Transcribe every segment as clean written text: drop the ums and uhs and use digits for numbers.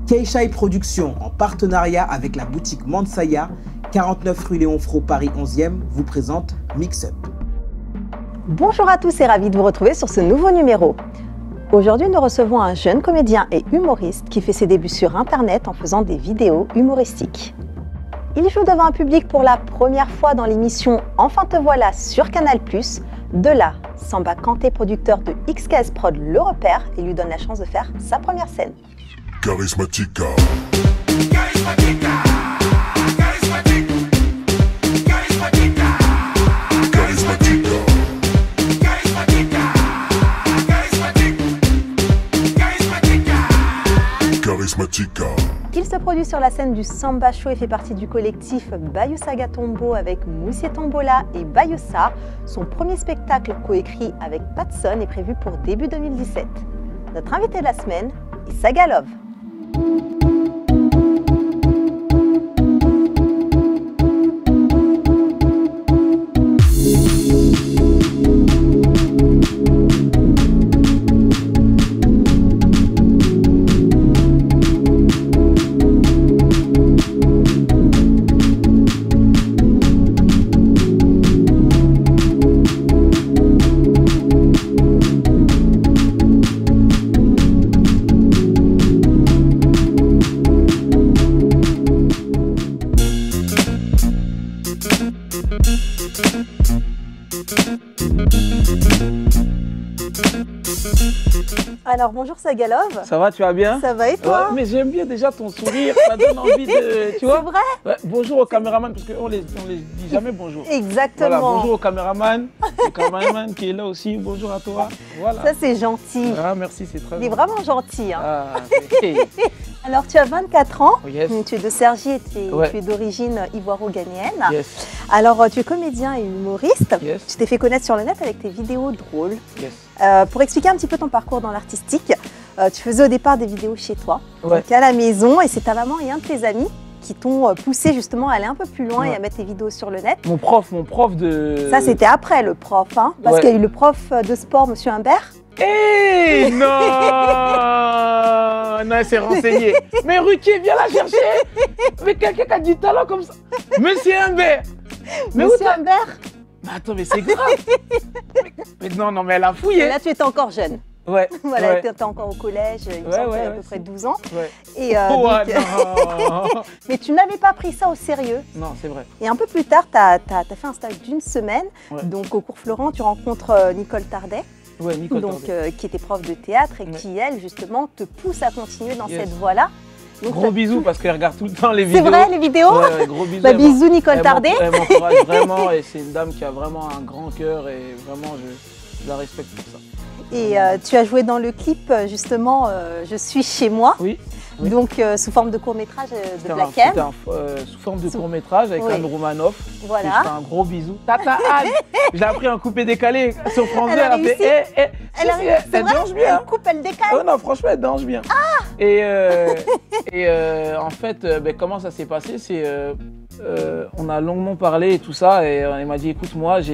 Keishai Productions, en partenariat avec la boutique Mansaya, 49 rue Léon Fro, Paris 11e, vous présente Mix Up. Bonjour à tous et ravi de vous retrouver sur ce nouveau numéro. Aujourd'hui, nous recevons un jeune comédien et humoriste qui fait ses débuts sur Internet en faisant des vidéos humoristiques. Il joue devant un public pour la première fois dans l'émission Enfin te voilà sur Canal+. De là, Samba Kanté, producteur de XKS Prod, le repère et lui donne la chance de faire sa première scène. Charismatica. Charismatica. Charismatica. Charismatica. Charismatica. Charismatica. Charismatica. Charismatica. Il se produit sur la scène du Samba Show et fait partie du collectif Bayoussa Gatombo avec Moussié Tombola et Bayoussa. Son premier spectacle coécrit avec Patson est prévu pour début 2017. Notre invité de la semaine est Saga Love. Alors bonjour Saga Love. Ça va, tu vas bien? Ça va et toi? Ouais, mais j'aime bien déjà ton sourire, ça donne envie de... Tu vois? C'est vrai? Ouais, bonjour au caméraman, parce qu'on les dit jamais bonjour. Exactement. Voilà, bonjour au caméraman qui est là aussi, bonjour à toi. Voilà. Ça c'est gentil. Ah, merci, c'est très Il est bien. vraiment gentil. Hein. Ah, hey. Alors tu as 24 ans, Oh, yes. tu es de Cergy et tu Ouais. es d'origine ivoiro-ghanéenne. Yes, Alors tu es comédien et humoriste. Yes. Tu t'es fait connaître sur le net avec tes vidéos drôles. yes. Pour expliquer un petit peu ton parcours dans l'artistique, tu faisais au départ des vidéos chez toi, Ouais. donc à la maison, et c'est ta maman et un de tes amis qui t'ont poussé justement à aller un peu plus loin Ouais. et à mettre tes vidéos sur le net. Mon prof de... Ça c'était après le prof, hein, parce Ouais. qu'il y a eu le prof de sport, Monsieur Humbert. Hé non. Non, elle s'est renseignée. Mais Ruquier, viens la chercher. Mais quelqu'un qui a du talent comme ça. Monsieur Humbert. Mais où Monsieur t'as... Humbert, Mais attends, mais c'est grave. mais non, mais elle a et fouillé. là tu étais encore jeune. Ouais. Voilà, ouais. tu étais encore au collège, il me Ouais, semble, ouais, à ouais, peu près c'est- 12 ans. Ouais. Et, Oh, donc, non. mais tu n'avais pas pris ça au sérieux. Non, c'est vrai. Et un peu plus tard, tu as fait un stage d'une semaine. Ouais. Donc au cours Florent, tu rencontres Nicole Tardet, Ouais, Nicole donc, Tardet. qui était prof de théâtre et Ouais. qui, elle, justement, te pousse à continuer dans Yes. cette voie-là. Donc, Gros bisous parce qu'elle regarde tout le temps les C'est vidéos. vrai, les vidéos? Ouais, ouais, gros bisous. Bah, Elle bisous Nicole Tardet. Elle m'encourage vraiment et c'est une dame qui a vraiment un grand cœur et vraiment je la respecte pour ça. Et tu as joué dans le clip, justement, Je suis chez moi. Oui. Oui. Donc sous forme de court-métrage de C'était Black c'était M. sous forme de court-métrage avec Oui. Anne Romanoff. Voilà. Et je fais un gros bisou. Tata Anne. J'ai appris un coupé décalé sur France 2. Elle a Elle a fait réussi. Elle a si, réussi, c'est elle vrai, danse bien. Elle coupe, elle décale. Oh non, franchement, elle danse bien. Et en fait, ben, comment ça s'est passé? C'est on a longuement parlé et tout ça. Et elle m'a dit, écoute, moi, j'ai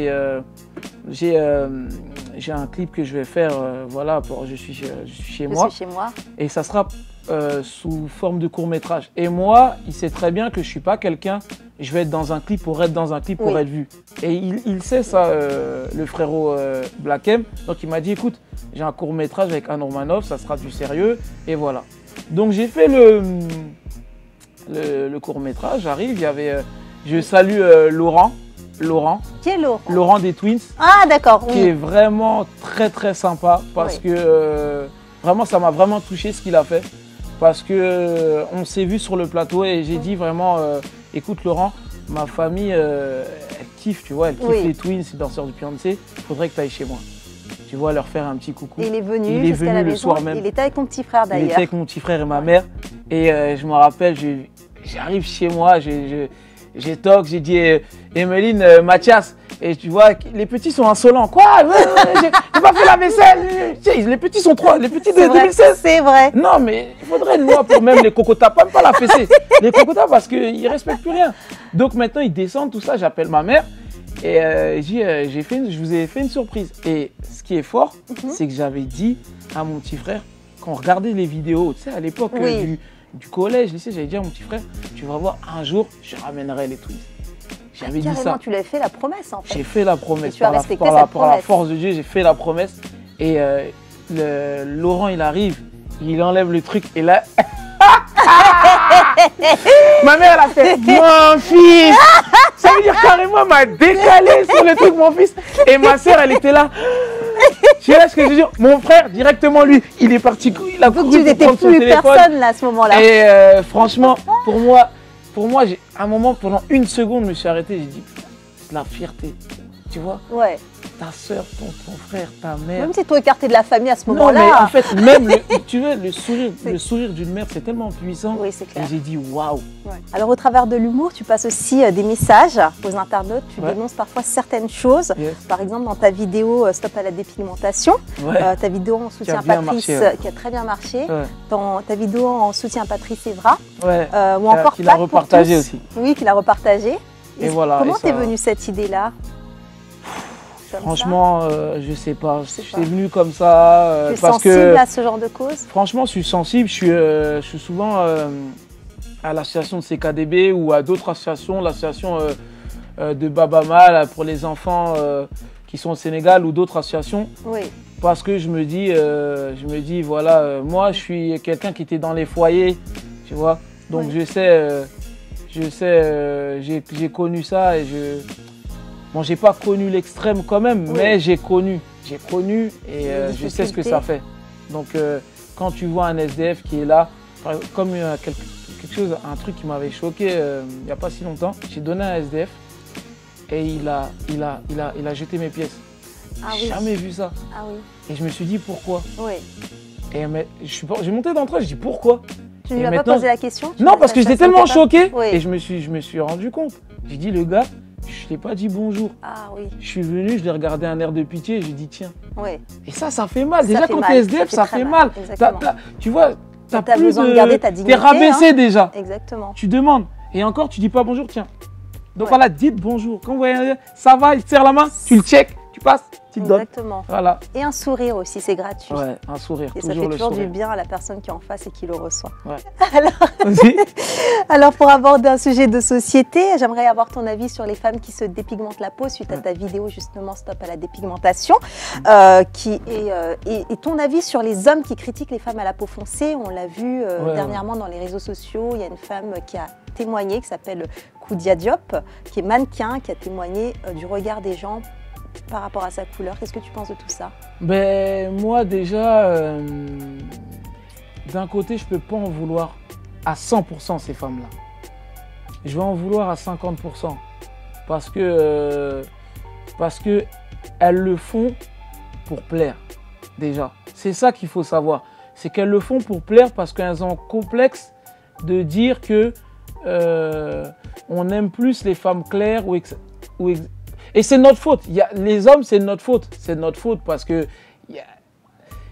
un clip que je vais faire. Voilà, je suis chez moi. Je suis chez moi. Et ça sera sous forme de court-métrage. Et moi, il sait très bien que je suis pas quelqu'un, je vais être dans un clip pour être dans un clip pour Oui. être vu. Et il sait ça, le frérot Black M. Donc il m'a dit, écoute, j'ai un court-métrage avec Anne Romanoff, ça sera du sérieux, et voilà. Donc j'ai fait le court-métrage, j'arrive, il y avait, je salue Laurent. Qui est Laurent? Laurent des Twins, Ah d'accord, qui est oui. vraiment très très sympa parce Oui. que vraiment ça m'a vraiment touché ce qu'il a fait parce que on s'est vu sur le plateau et j'ai dit vraiment écoute Laurent, ma famille elle kiffe, tu vois, elle kiffe Oui. les Twins, les danseurs du Beyoncé, faudrait que tu ailles chez moi, tu vois, leur faire un petit coucou. Et il est venu Il est jusqu'à venu la le maison. soir même. Il était avec ton petit frère Il était d'ailleurs. avec mon petit frère et ma mère et je me rappelle, j'arrive chez moi, j'ai toc, j'ai dit Emeline, Mathias, et tu vois, les petits sont insolents. Quoi? J'ai pas fait la vaisselle. Tu sais, les petits sont trois, les petits de C'est vrai, 2016. c'est vrai. Non, mais il faudrait une loi pour même les cocotas, pas la fessée. Les cocotas parce qu'ils respectent plus rien. Donc maintenant, ils descendent, tout ça, j'appelle ma mère. Et je vous ai fait une surprise. Et ce qui est fort, c'est que j'avais dit à mon petit frère, quand on regardait les vidéos, tu sais, à l'époque Oui. du collège, lycée, j'avais dit à mon petit frère, tu vas voir, un jour, je ramènerai les twists. J'avais dit Carrément, ça. tu l'avais fait la promesse en fait. J'ai fait la promesse. Et tu as respecté cette par la promesse. force de Dieu, j'ai fait la promesse. Et Laurent, il arrive, il enlève le truc et là. Ma mère, elle a fait mon fils. Ça veut dire carrément, elle m'a décalé sur le truc, mon fils. Et ma soeur, elle était là. Tu vois ce que je veux dire? Mon frère, directement, lui, il est parti. Il a Donc couru tu pour n'étais prendre son plus téléphone. personne là à ce moment-là. Et franchement, pour moi, à un moment, pendant une seconde, je me suis arrêté. J'ai dit, la fierté. Tu vois, Ouais. ta soeur, ton frère, ta mère. Même si tu es écarté de la famille à ce Non, moment-là. mais en fait, même tu vois, le sourire d'une mère, c'est tellement puissant. Oui, c'est clair. Et j'ai dit, waouh. Ouais. Alors au travers de l'humour, tu passes aussi des messages aux internautes, tu Ouais. dénonces parfois certaines choses. Yes. Par exemple, dans ta vidéo Stop à la dépigmentation, Ouais. ta vidéo en soutien à bien Patrice, marché, ouais. qui a très bien marché, Ouais. ta vidéo en soutien à Patrice Evra, Ouais. ou encore Qu'il a Pâques pour repartagé tous. aussi. Oui, qu'il a repartagé. Et voilà, Comment et t'es ça- venue cette idée-là? Comme Franchement, je sais pas. sais C'est pas. venu comme ça. ça, tu es parce sensible que, à ce genre de cause? franchement, je suis sensible. Je suis souvent à l'association de CKDB ou à d'autres associations, l'association de Babama là, pour les enfants qui sont au Sénégal ou d'autres associations. Oui. Parce que je me dis voilà, moi je suis quelqu'un qui était dans les foyers, tu vois. Donc Oui. j'ai connu ça et bon, j'ai pas connu l'extrême quand même, Oui. mais j'ai connu et Les je sais ce que difficultés. ça fait. Donc quand tu vois un SDF qui est là, comme quelque chose, un truc qui m'avait choqué il n'y a pas si longtemps, j'ai donné un SDF et il a jeté mes pièces. Ah J'ai oui. jamais vu ça. Ah oui. Et je me suis dit pourquoi. Oui. Et j'ai monté d'entre eux, je dis pourquoi. Tu ne Et lui as pas maintenant- posé la question? Non, parce que j'étais tellement choqué. Oui. Et je me suis rendu compte. J'ai dit le gars, je t'ai pas dit bonjour. Ah oui. Je suis venu, je l'ai regardé un air de pitié et j'ai dit tiens. Oui. Et ça fait mal. Ça Déjà fait quand mal. t'es SDF, Ça ça fait fait très mal. mal. Exactement. Tu vois, t'as T'as plus besoin de garder ta dignité, T'es rabaissé hein. déjà. Exactement. Tu demandes. Et encore, tu dis pas bonjour, tiens. Donc Ouais. voilà, dites bonjour. Quand vous voyez, ça va, il te serre la main, tu le check, tu passes, tu te donnes. Exactement. Voilà. Et un sourire aussi, c'est gratuit. Ouais, un sourire, Et ça toujours fait le toujours du sourire. bien à la personne qui est en face et qui le reçoit. Ouais. Alors, alors, pour aborder un sujet de société, j'aimerais avoir ton avis sur les femmes qui se dépigmentent la peau suite à ta vidéo justement Stop à la dépigmentation. Et ton avis sur les hommes qui critiquent les femmes à la peau foncée. On l'a vu Ouais, dernièrement dans les réseaux sociaux. Il y a une femme qui a témoigné, qui s'appelle Koudia Diop, qui est mannequin, qui a témoigné du regard des gens par rapport à sa couleur. Qu'est-ce que tu penses de tout ça? Ben, moi déjà, d'un côté, je peux pas en vouloir à 100% ces femmes-là. Je vais en vouloir à 50% parce que elles le font pour plaire. Déjà, c'est ça qu'il faut savoir. C'est qu'elles le font pour plaire parce qu'elles ont complexe de dire que on aime plus les femmes claires et c'est notre faute. Les hommes, c'est notre faute. C'est notre faute parce que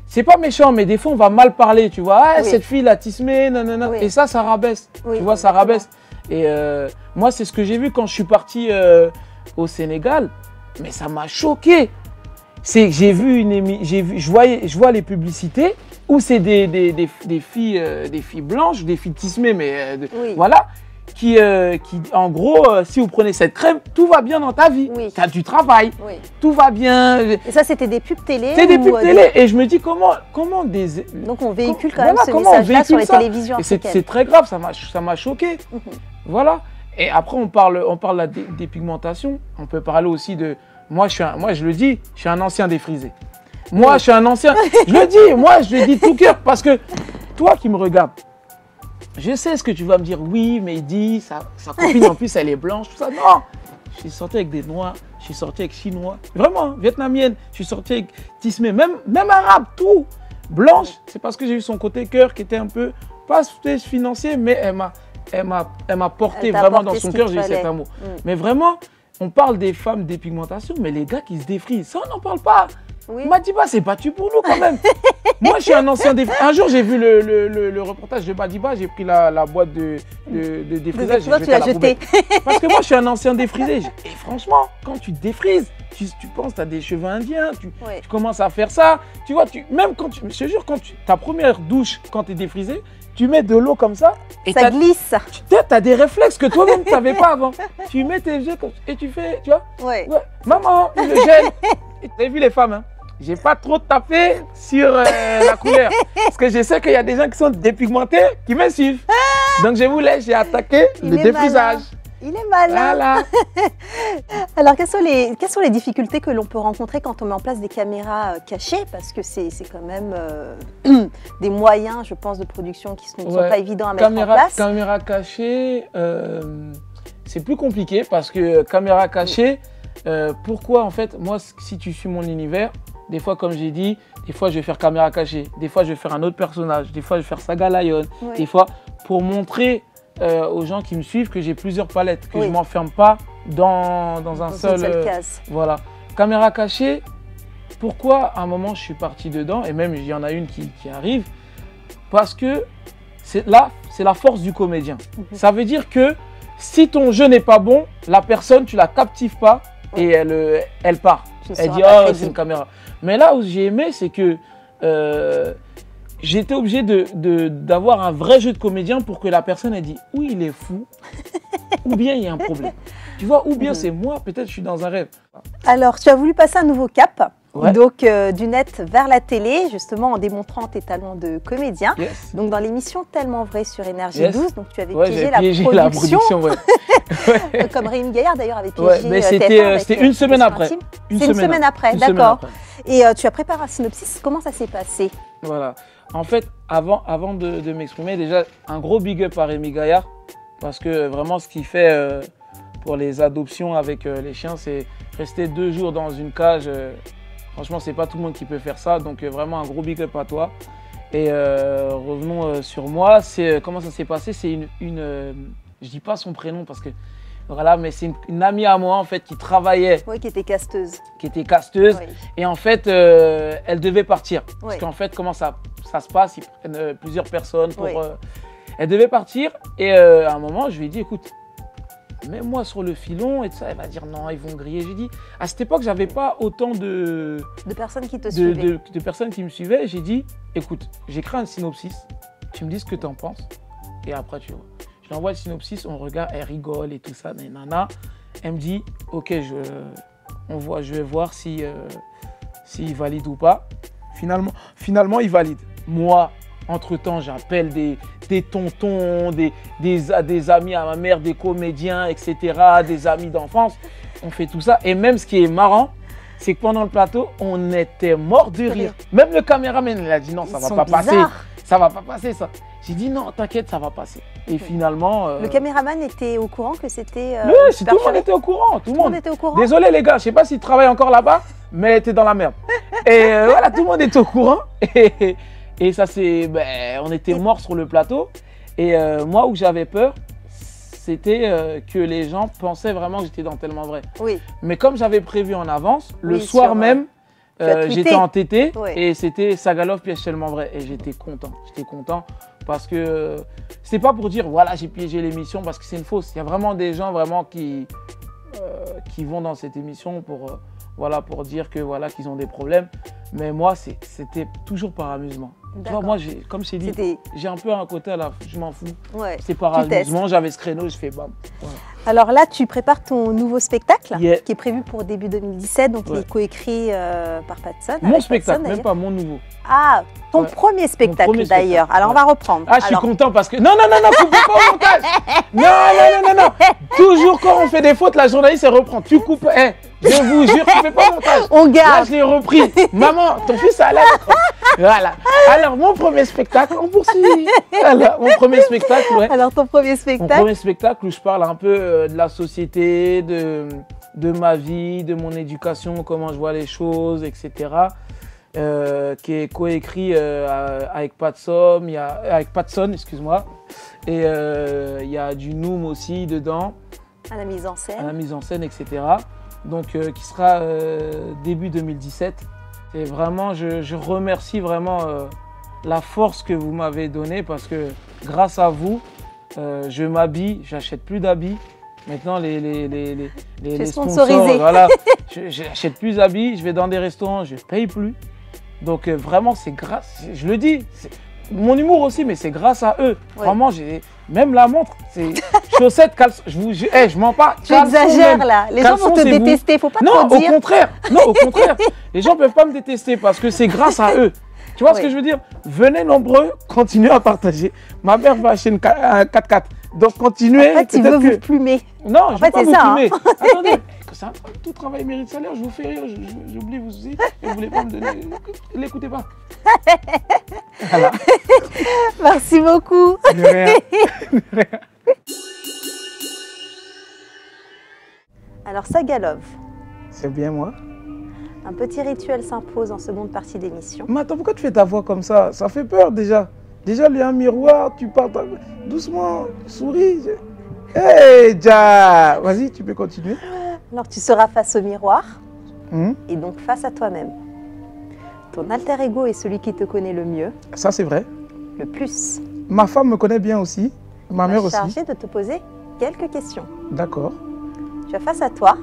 c'est pas méchant, mais des fois on va mal parler, tu vois. Ah, Oui. cette fille l'a tismé, nanana. Oui. Et ça rabaisse. Oui, tu vois, ça exactement. rabaisse. Et moi, c'est ce que j'ai vu quand je suis parti au Sénégal, mais ça m'a choqué. C'est que j'ai vu je vois les publicités où c'est des filles blanches, des filles tismées, mais Oui. voilà, qui en gros, si vous prenez cette crème, tout va bien dans ta vie. Oui. Tu as du travail, Oui. tout va bien. Et ça, c'était des pubs télé? C'est des ou, pubs télé. Et je me dis comment des. Donc on véhicule quand Voilà, même ce comment on message-là sur les véhicule ça. télévisions Et c'est africaines. très grave, ça m'a choqué. Mhm. Voilà. Et après, on parle de la dépigmentation. On peut parler aussi de. Moi, je le dis, je suis un ancien défrisé. Moi, je suis un ancien. Je le dis, moi, je le dis tout cœur. Parce que toi qui me regardes, je sais ce que tu vas me dire. Oui, mais il dit, sa copine en plus, elle est blanche, tout ça. Non, je suis sorti avec des Noirs, je suis sorti avec Chinois. Vraiment, hein, vietnamienne. Je suis sorti avec Tismé, même arabe, tout. Blanche, c'est parce que j'ai eu son côté cœur qui était un peu, pas financier, mais elle m'a porté Elle t'a vraiment apporté dans son ce cœur, qu'il j'ai eu fallait. cet amour. Mm. Mais vraiment, on parle des femmes dépigmentation, mais les gars qui se défrisent, ça on n'en parle pas. Oui. Madiba s'est battu pour nous quand même. Moi je suis un ancien défrisé. Un jour j'ai vu le reportage de Madiba, j'ai pris la boîte de défrisage, Toi, j'ai tu jeté à l'as la jeté. poubelle. Parce que moi je suis un ancien défrisé. Et franchement, quand tu te défrises, tu penses tu as des cheveux indiens, tu Oui. commences à faire ça. Tu vois, même quand je te jure, ta première douche quand tu es défrisé, tu mets de l'eau comme ça et Ça glisse. tu as des réflexes que toi-même tu n'avais pas avant. Tu mets tes yeux comme ça et tu fais, tu vois, Ouais. ouais, maman, il me gêne. Tu as vu les femmes, hein? J'ai pas trop tapé sur la couleur. Parce que je sais qu'il y a des gens qui sont dépigmentés qui me suivent. Donc je voulais, j'ai attaqué Il le est défrisage. malin. Il est malin. Voilà. Alors, quelles sont les difficultés que l'on peut rencontrer quand on met en place des caméras cachées? Parce que c'est quand même des moyens, je pense, de production qui ne sont Ouais. pas évidents à mettre en place. Caméra cachée, c'est plus compliqué parce que caméra cachée, pourquoi en fait, moi, si tu suis mon univers, des fois, comme j'ai dit, des fois je vais faire caméra cachée, des fois je vais faire un autre personnage, des fois je vais faire Saga Lion, Oui. des fois pour montrer aux gens qui me suivent que j'ai plusieurs palettes, que Oui. je ne m'enferme pas dans un Dans une seul. seule case. Voilà. Caméra cachée, pourquoi à un moment je suis parti dedans, et même il y en a une qui arrive, parce que c'est la force du comédien. Ça veut dire que si ton jeu n'est pas bon, la personne, tu la captives pas et elle part. Tu ne Elle seras dit, pas oh, crédible. c'est une caméra. Mais là où j'ai aimé, c'est que j'étais obligé d'avoir un vrai jeu de comédien pour que la personne ait dit, ou il est fou, ou bien il y a un problème. Tu vois, ou bien c'est moi, peut-être je suis dans un rêve. Alors, tu as voulu passer un nouveau cap, Ouais. donc du net vers la télé, justement en démontrant tes talents de comédien. Yes. Donc, dans l'émission Tellement Vrai sur Énergie Yes. 12, donc tu avais Ouais, piégé j'ai la piégé production, ouais. Ouais. comme Rémi Gaillard d'ailleurs avait piégé Ouais, mais TF1 c'était avec, une semaine Question après. Intime. C'est une semaine après, Une semaine d'accord. après. Et tu as préparé un synopsis, comment ça s'est passé? Voilà. En fait, avant de m'exprimer, déjà, un gros big up à Rémi Gaillard. Parce que vraiment, ce qu'il fait pour les adoptions avec les chiens, c'est rester 2 jours dans une cage. Franchement, c'est pas tout le monde qui peut faire ça. Donc, vraiment, un gros big up à toi. Et revenons sur moi. Comment ça s'est passé? C'est je dis pas son prénom parce que. Voilà, mais c'est une amie à moi, en fait, qui travaillait, Oui, qui était casteuse. qui était casteuse. Oui. Et en fait, elle devait partir. Parce Oui. qu'en fait, comment ça se passe? Ils prennent plusieurs personnes pour. Oui. Elle devait partir. Et à un moment, je lui ai dit, écoute, mets-moi sur le filon et tout ça. Elle va dire, non, ils vont griller. J'ai dit, à cette époque, j'avais pas autant de personnes qui te suivaient. de personnes qui me suivaient. J'ai dit, écoute, j'écris un synopsis. Tu me dis ce que tu en penses. Et après, tu vois. Je lui envoie le synopsis, on regarde, elle rigole et tout ça. Nana. Elle me dit, ok, je vais voir s'il valide ou pas. Finalement, il valide. Moi, entre-temps, j'appelle des tontons, des amis à ma mère, des comédiens, etc., des amis d'enfance. On fait tout ça. Et même ce qui est marrant, c'est que pendant le plateau, on était mort de rire. Même le caméraman, il a dit non, ça Ils va sont pas passer. bizarres. Ça va pas passer, ça. J'ai dit non, t'inquiète, ça va passer. Et finalement. Le caméraman était au courant que c'était. Oui, tout le monde était au courant. Tout Tout le monde était au courant. Désolé les gars, je sais pas s'ils travaillent encore là-bas, mais t'es dans la merde. Et voilà, tout le monde est au courant. Et ça c'est, on était morts sur le plateau. Et moi où j'avais peur, c'était que les gens pensaient vraiment que j'étais dans Tellement Vrai. Oui. Mais comme j'avais prévu en avance, le Oui, soir sur, même, tu as tweeté. j'étais entêté Oui. et c'était Sagalov piège Tellement Vrai. Et j'étais content. J'étais content parce que c'est pas pour dire voilà j'ai piégé l'émission parce que c'est une fausse. Il y a vraiment des gens vraiment qui vont dans cette émission pour pour dire que voilà qu'ils ont des problèmes. Mais moi c'était toujours par amusement. Tu vois, D'accord. moi comme je t'ai dit, C'était. j'ai un peu un côté là, je m'en fous. Ouais. C'est par Tu amusement. J'avais ce créneau, je fais bam. Voilà. Alors là, tu prépares ton nouveau spectacle Yeah. qui est prévu pour début 2017. Donc, il Ouais. est coécrit par Patson. Mon avec spectacle, Patson, même pas mon nouveau. Ah, ton Ouais. premier spectacle premier d'ailleurs. spectacle, Alors, on ouais. va reprendre. Ah, je suis Alors, content parce que. Non, coupez pas au montage. Non. Toujours quand on fait des fautes, la journaliste, elle reprend. Tu coupes. Je vous jure, tu fais pas au montage. on Là, garde. je l'ai repris. Maman, ton fils a l'air. Voilà. Alors, mon premier spectacle, on poursuit. Voilà, mon premier spectacle, ouais. Alors, ton premier Mon spectacle. premier spectacle où je parle un peu de la société, de ma vie, de mon éducation, comment je vois les choses, etc. Qui est coécrit avec Patson, excuse-moi. Et il y a du Noom aussi dedans, À la mise en à scène. la mise en scène, etc. Donc qui sera début 2017. Et vraiment, je remercie vraiment la force que vous m'avez donnée parce que grâce à vous, je m'habille, j'achète plus d'habits. Maintenant, les sponsors, sponsorisé. voilà, je n'achète plus d'habits, je vais dans des restaurants, je ne paye plus. Donc vraiment, c'est grâce, je le dis, mon humour aussi, mais c'est grâce à eux. Ouais. Vraiment, j'ai même la montre, c'est chaussettes, caleçon. Je mens pas. Tu caleçon exagères même. là. Les gens Caleçon, vont te c'est vous. détester, faut pas Non, trop au dire. contraire. Non, au contraire. Les gens peuvent pas me détester parce que c'est grâce à eux. Tu vois ce Oui. que je veux dire? Venez nombreux, continuez à partager. Ma mère va acheter un 4x4. Donc continuez. En fait, il peut-être veut que- vous plumer. Non, je fait, vais pas c'est vous ça, hein. plumer. Attendez, que ça, tout travail mérite salaire, je vous fais rire, j'oublie vous aussi. Et vous voulez pas me donner. L'écoutez pas. Voilà. Merci beaucoup. De rien. Alors, Sagalov, C'est bien moi. un petit rituel s'impose en seconde partie d'émission. Mais attends, pourquoi tu fais ta voix comme ça? Ça fait peur déjà. Déjà, il y a un miroir, tu parles doucement, souris. Hey, Ja! Vas-y, tu peux continuer. Alors, tu seras face au miroir Hum, et donc face à toi-même. Ton alter ego est celui qui te connaît le mieux, Ça, c'est vrai. le plus. Ma femme me connaît bien aussi. Ma mère aussi. Chargé de te poser quelques questions. D'accord. Tu as face à toi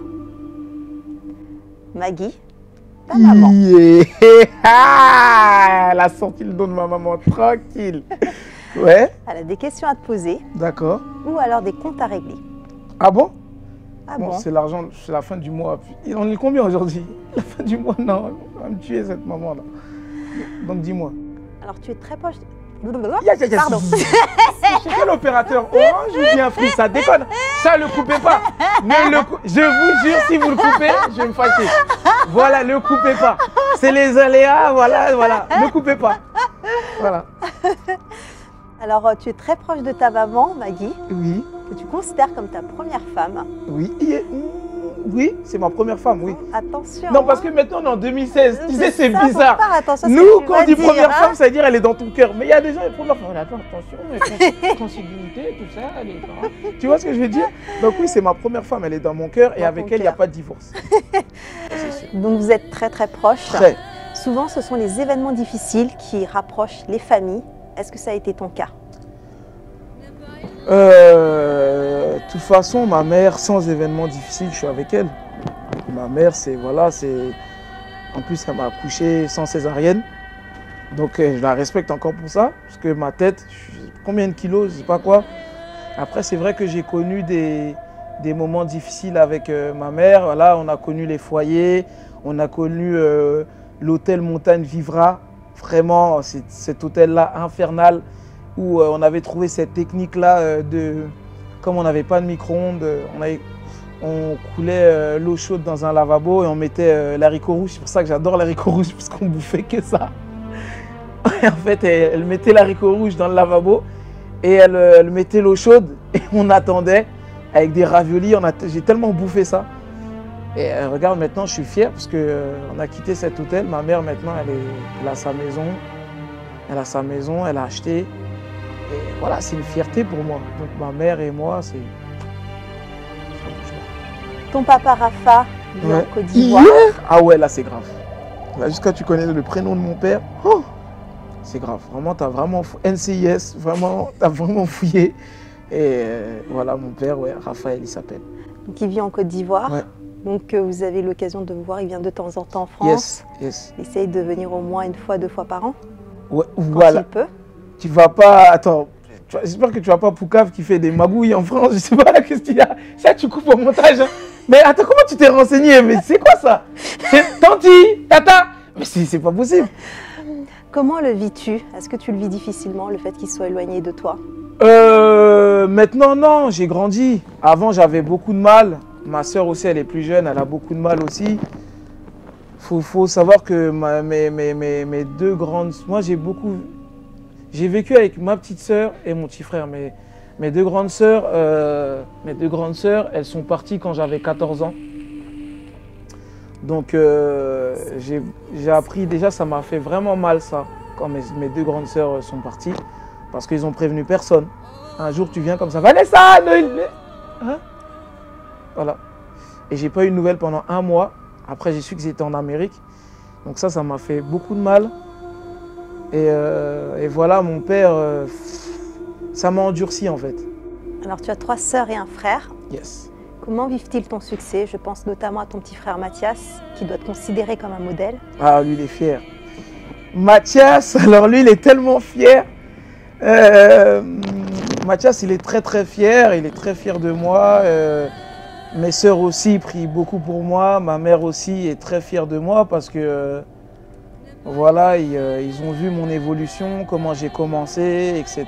Maggie, ta maman. Yeah. Elle a sorti le dos de ma maman, tranquille. Ouais, Elle a des questions à te poser d'accord. ou alors des comptes à régler. Ah bon? Ah Bon, bon, c'est l'argent, c'est la fin du mois. On est combien aujourd'hui? La fin du mois, non. Elle va me tuer cette maman-là. Donc dis-moi. Alors tu es très proche. Pardon. C'est quel opérateur Orange ou bien Free? Ça déconne. Ça, le coupez pas. Ne le je vous jure, si vous le coupez, je vais me fâcher. Voilà, ne le coupez pas. C'est les aléas, voilà. Ne coupez pas. Voilà. Alors tu es très proche de ta maman, Maggie, Oui, que tu considères comme ta première femme. oui. Oui, c'est ma première femme, oui. Attention. Non, parce que maintenant, on est en 2016. Tu sais, c'est ça, faut bizarre. faire attention à ce Nous, que tu quand vas on dit dire, première hein. femme, ça veut dire elle est dans ton cœur. Mais il y a des gens, les premières femmes, attends, attention, consanguinité, tout ça, elle est dans... Tu vois ce que je veux dire? Donc oui, c'est ma première femme, elle est dans mon cœur et Dans avec ton elle, il n'y a cœur. pas de divorce. C'est sûr. Donc vous êtes très très proches. Très. Souvent, ce sont les événements difficiles qui rapprochent les familles. Est-ce que ça a été ton cas? De toute façon, ma mère, sans événement difficile, je suis avec elle. Ma mère, c'est, voilà, c'est... En plus, elle m'a accouché sans césarienne. Donc, je la respecte encore pour ça. Parce que ma tête, combien de kilos, je sais pas quoi. Après, c'est vrai que j'ai connu des moments difficiles avec ma mère. Voilà, on a connu les foyers, on a connu l'hôtel Montagne Vivra. Vraiment, cet hôtel-là infernal où on avait trouvé cette technique-là comme on n'avait pas de micro-ondes, on coulait l'eau chaude dans un lavabo et on mettait l'haricot rouge. C'est pour ça que j'adore l'haricot rouge, parce qu'on bouffait que ça. Et en fait, elle mettait l'haricot rouge dans le lavabo et elle mettait l'eau chaude et on attendait avec des raviolis. J'ai tellement bouffé ça. Et regarde, maintenant, je suis fier parce qu'on a quitté cet hôtel. Ma mère, maintenant, elle a sa maison. Elle a sa maison, elle a acheté. Et voilà, c'est une fierté pour moi. Donc ma mère et moi, c'est... Ton papa Rafa vit en Ouais. Côte d'Ivoire. Ah ouais, là c'est grave. Là, jusqu'à tu connais le prénom de mon père, oh, c'est grave. Vraiment, t'as vraiment... NCIS, vraiment, t'as vraiment fouillé. Et voilà, mon père, ouais, Raphaël, il s'appelle. Donc il vit en Côte d'Ivoire. Ouais. Donc vous avez l'occasion de le voir, il vient de temps en temps en France. Yes. Il essaye de venir au moins une fois, 2 fois par an, Ouais, quand voilà. il peut. Tu vas pas... Attends, j'espère que tu vas pas Poucave qui fait des magouilles en France. Je sais pas là, qu'est-ce qu'il y a. Ça, tu coupes au montage. Hein. Mais attends, comment tu t'es renseigné? Mais c'est quoi ça? C'est Tanti, Tata. Mais c'est pas possible. Comment le vis-tu? Est-ce que tu le vis difficilement, le fait qu'il soit éloigné de toi? Maintenant, non, j'ai grandi. Avant, j'avais beaucoup de mal. Ma sœur aussi, elle est plus jeune, elle a beaucoup de mal aussi. Faut savoir que mes deux grandes... Moi, j'ai vécu avec ma petite sœur et mon petit frère. Mes deux grandes sœurs, elles sont parties quand j'avais 14 ans. Donc, j'ai appris, déjà, ça m'a fait vraiment mal, ça, quand mes deux grandes sœurs sont parties. Parce qu'ils ont prévenu personne. Un jour, tu viens comme ça, Vanessa, Noël, hein? Voilà. Et j'ai pas eu de nouvelles pendant 1 mois. Après, j'ai su qu'ils étaient en Amérique. Donc ça m'a fait beaucoup de mal. Et voilà, mon père, ça m'a endurci en fait. Alors tu as 3 sœurs et un frère. Yes. Comment vivent-ils ton succès? Je pense notamment à ton petit frère Mathias, qui doit te considérer comme un modèle. Ah, lui, il est fier. Mathias, alors lui, il est tellement fier. Mathias, il est très très fier, il est très fier de moi. Mes sœurs aussi prient beaucoup pour moi, ma mère aussi est très fière de moi parce que voilà, ils ont vu mon évolution, comment j'ai commencé, etc.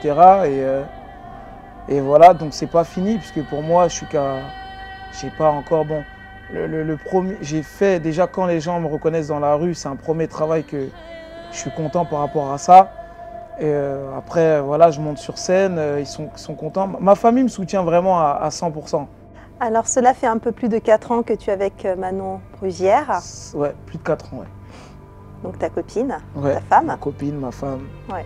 Et voilà, donc c'est pas fini puisque pour moi, j'ai pas encore bon. Le premier, j'ai fait déjà quand les gens me reconnaissent dans la rue, c'est un premier travail que je suis content par rapport à ça. Et après, voilà, je monte sur scène, ils sont contents. Ma famille me soutient vraiment à 100%. Alors, cela fait un peu plus de 4 ans que tu es avec Manon Brugière. Ouais, plus de 4 ans, ouais. Donc ta copine, Ouais, ta femme. ma copine, ma femme, Ouais.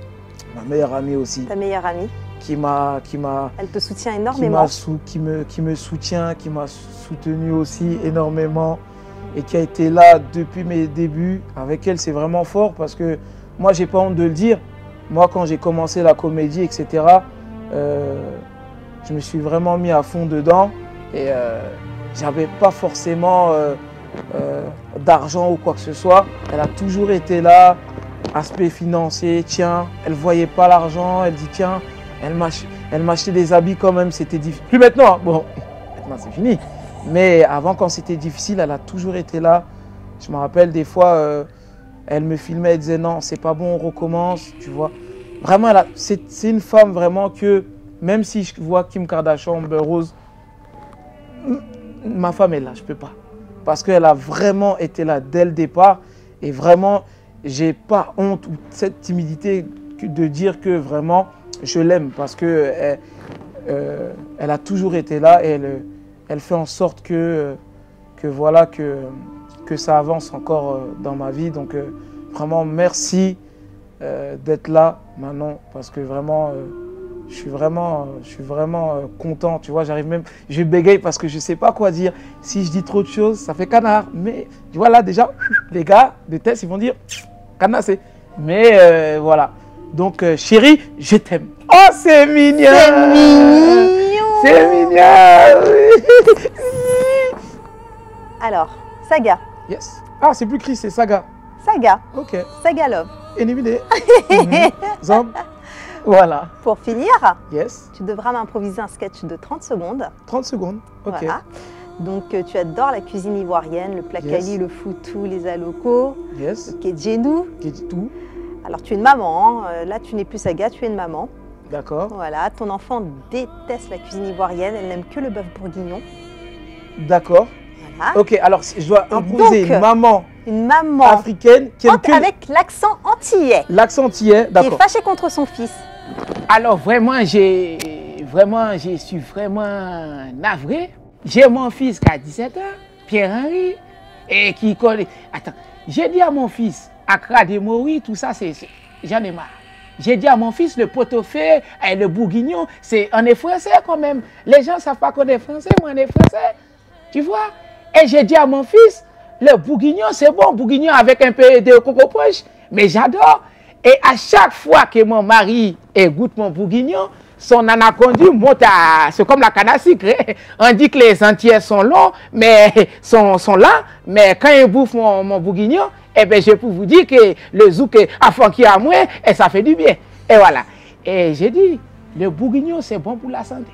ma meilleure amie aussi, Ta meilleure amie. qui m'a Elle te soutient énormément. qui me soutient, qui m'a soutenu aussi énormément et qui a été là depuis mes débuts. Avec elle, c'est vraiment fort parce que moi, j'ai pas honte de le dire. Moi, quand j'ai commencé la comédie, etc., je me suis vraiment mis à fond dedans et j'avais pas forcément d'argent ou quoi que ce soit. Elle a toujours été là, aspect financier, tiens, elle voyait pas l'argent, elle dit tiens, elle m'achetait des habits quand même, c'était difficile. Plus maintenant, hein. Bon, maintenant c'est fini. Mais avant, quand c'était difficile, elle a toujours été là. Je me rappelle des fois, elle me filmait, elle disait non, c'est pas bon, on recommence, tu vois. Vraiment, c'est une femme vraiment que, même si je vois Kim Kardashian, Amber Rose, ma femme est là, je peux pas. Parce qu'elle a vraiment été là dès le départ. Et vraiment, j'ai pas honte ou cette timidité de dire que vraiment, je l'aime. Parce que elle a toujours été là et elle fait en sorte que voilà, que ça avance encore dans ma vie. Donc vraiment, merci d'être là maintenant. Parce que vraiment, je suis vraiment content. Tu vois, j'arrive même, je bégaye parce que je sais pas quoi dire. Si je dis trop de choses, ça fait canard. Mais tu vois là déjà, les gars de test, ils vont dire canard, c'est. Mais voilà. Donc chérie, je t'aime. Oh, c'est mignon. C'est mignon. C'est mignon. Alors, Saga. Yes. Ah, c'est plus Chris, c'est Saga. Saga. Ok. Saga Love. Énimité. Zob. Voilà. Pour finir, Yes. tu devras m'improviser un sketch de 30 secondes. 30 secondes. Ok. Voilà. Donc, tu adores la cuisine ivoirienne, le plakali, Yes. le foutou, les alocos, Yes. le kedjenou. Qui dit tout. Alors, tu es une maman. Hein. Là, tu n'es plus Saga, tu es une maman. D'accord. Voilà. Ton enfant déteste la cuisine ivoirienne. Elle n'aime que le bœuf bourguignon. D'accord. Voilà. Ok, alors je dois imposer donc, une maman Une maman africaine qui aime que avec l'accent antillais, l'accent antillais. qui est D'accord. fâchée contre son fils. Alors vraiment, je suis vraiment navré. J'ai mon fils qui a 17 ans, Pierre-Henri, et qui connaît. Attends, j'ai dit à mon fils, Accra de Mori, tout ça, j'en ai marre. J'ai dit à mon fils, le pot-au-feu, le bourguignon, on est français quand même. Les gens ne savent pas qu'on est français, moi on est français. Tu vois? Et j'ai dit à mon fils, le bourguignon, c'est bon, bourguignon avec un peu de coco poche, mais j'adore. Et à chaque fois que mon mari goûte mon bourguignon, son anacondu monte à... C'est comme la canne à sucre. On dit que les entiers sont longs, mais sont lents. Mais quand il bouffe mon bourguignon, eh bien, je peux vous dire que le zouk a funky à moi et ça fait du bien. Et voilà. Et j'ai dit, le bourguignon, c'est bon pour la santé.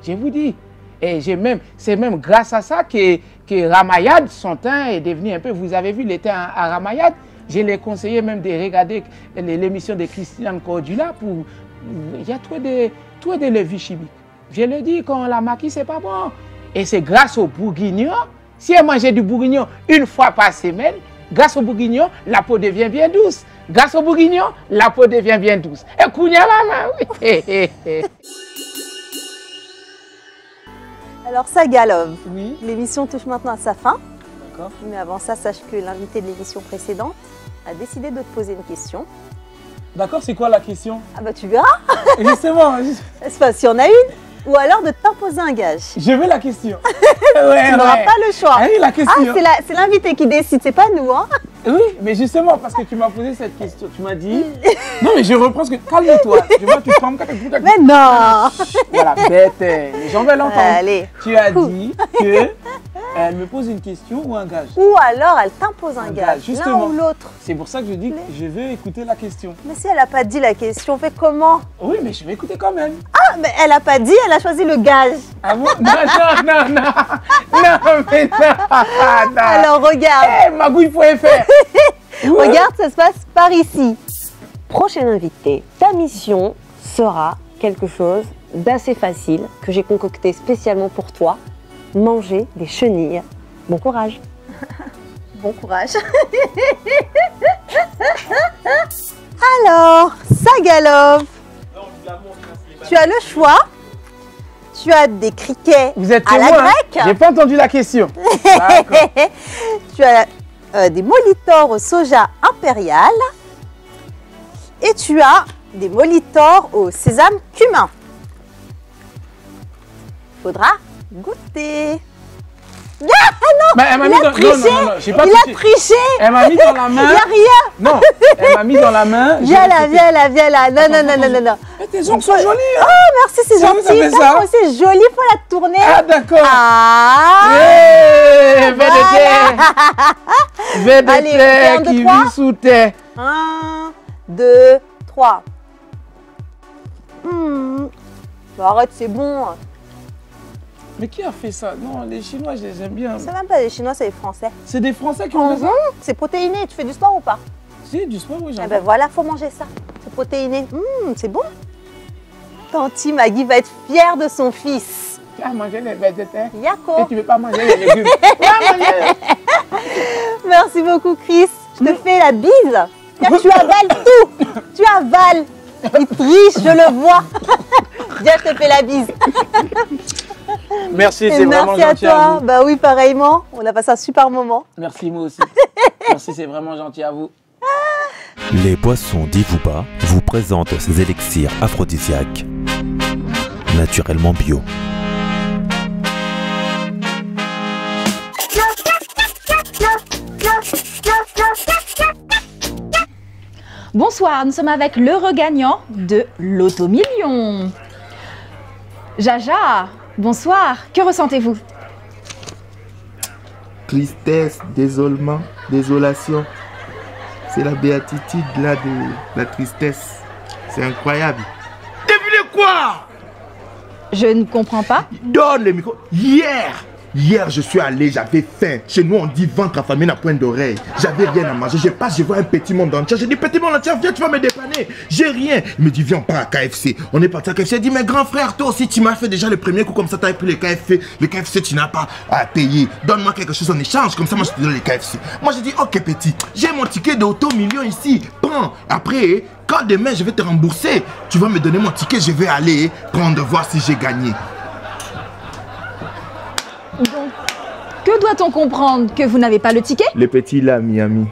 Je vous dis. Et c'est même grâce à ça que Ramayad, son teint est devenu un peu... Vous avez vu le teint à Ramayad? Je l'ai conseillé même de regarder l'émission de Christiane Cordula pour... Il y a trop de leviers chimiques. Je le dis, quand on la maquille, c'est pas bon. Et c'est grâce au bourguignon. Si elle mangeait du bourguignon une fois par semaine, grâce au bourguignon, la peau devient bien douce. Grâce au bourguignon, la peau devient bien douce. Et Kounia maman, oui. Alors, Saga Love, Oui. l'émission touche maintenant à sa fin. D'accord. Mais avant ça, sache que l'invité de l'émission précédente a décidé de te poser une question. D'accord, c'est quoi la question? Ah bah tu verras, Justement, c'est pas si on a une, ou alors de t'imposer un gage. je veux la question. Ouais, Tu n'auras pas le choix. Ah oui, la Ah, question. c'est l'invité qui décide, c'est pas nous, hein. Oui, mais justement, parce que tu m'as posé cette question, tu m'as dit... Non, mais je reprends ce que... Calme-toi. Tu vois, tu prends... Mais non. Voilà, bête. Les gens veulent l'entendre. Allez. Tu as dit que Elle me pose une question ou un gage? Ou alors elle t'impose un Un gage, gage, l'un justement. ou l'autre. C'est pour ça que je dis que je veux écouter la question. Mais si elle n'a pas dit la question, on fait comment? Oui, mais je vais écouter quand même. Ah, mais elle n'a pas dit, elle a choisi le gage. Ah bon? Non, non, non, non. Non, mais non. Non. Alors regarde, Eh, magouille.fr. regarde, ça se passe par ici. Prochaine invité, ta mission sera quelque chose d'assez facile que j'ai concocté spécialement pour toi. Manger des chenilles. Bon courage. Bon courage. Alors, Sagalov, tu as le choix. Tu as des criquets Vous êtes à la témoin, hein? grecque. J'ai pas entendu la question. D'accord. Tu as des molitors au soja impérial. Et tu as des molitors au sésame cumin. Faudra goûter. Mais elle m'a mis dans... triché. Non, non, non, j'ai pas Il a triché. triché. Elle m'a mis dans la Il main. n'y a rien. Non, elle m'a mis dans la main. Viens là, viens là, viens là. Non, non, non, non, non, non. Mais tes ongles sont jolis. Hein? Oh, merci, c'est C'est vous, ça gentil. fait Ça, ça. moi aussi, joli, faut la tourner. Ah, d'accord. Ah. Hey, VDT. Allez, on fait un, VDT deux, qui trois. vit sous terre. 1, 2, 3. Arrête, c'est bon. Mais qui a fait ça? Non, les Chinois, je les aime bien. C'est même pas des Chinois, c'est des Français. C'est des Français qui ont fait ça? C'est protéiné. Tu fais du sport ou pas? Si, du sport, oui, j'en Eh ben voilà, faut manger ça. C'est protéiné. C'est bon. Tanti Maggie va être fière de son fils. Tu as mangé les VDT? Et Yako. tu veux pas manger les légumes? Tu as mangé. Merci beaucoup, Chris. Je te fais la bise. Viens, tu avales tout. Tu avales. Il triche, je le vois. Viens, je te fais la bise. Merci, Et c'est vraiment merci à gentil à toi. vous. Bah oui, pareillement. On a passé un super moment. Merci, moi aussi. Merci, c'est vraiment gentil à vous. Les boissons d'Ivouba vous présentent ces élixirs aphrodisiaques naturellement bio. Bonsoir, nous sommes avec le regagnant de l'Automillion. Jaja, bonsoir, que ressentez-vous? Tristesse, désolement, désolation. C'est la béatitude là de la tristesse. C'est incroyable. Devinez quoi? Je ne comprends pas. Donne le micro. Hier, je suis allé, j'avais faim. Chez nous, on dit ventre affamé à pointe d'oreille. J'avais rien à manger. Je passe, je vois un petit monde entier. Je dis, petit monde entier, viens, tu vas me dépanner. J'ai rien. Il me dit, viens, on part à KFC. On est parti à KFC. Il dit, mais grand frère, toi aussi, tu m'as fait déjà le premier coup comme ça, tu as pris les KFC. Les KFC, tu n'as pas à payer. Donne-moi quelque chose en échange. Comme ça, moi, je te donne les KFC. Moi, je dis, ok, petit, j'ai mon ticket d'Automillion ici. Prends. Après, quand demain, je vais te rembourser, tu vas me donner mon ticket. Je vais aller prendre, voir si j'ai gagné. Donc, que doit-on comprendre? Que vous n'avez pas le ticket? Le petit là, Miami.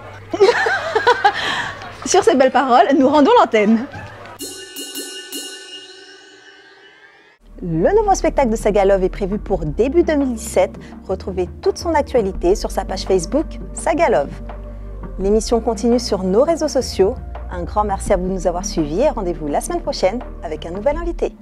Sur ces belles paroles, nous rendons l'antenne. Le nouveau spectacle de Sagalov est prévu pour début 2017. Retrouvez toute son actualité sur sa page Facebook Sagalov. L'émission continue sur nos réseaux sociaux. Un grand merci à vous de nous avoir suivis et rendez-vous la semaine prochaine avec un nouvel invité.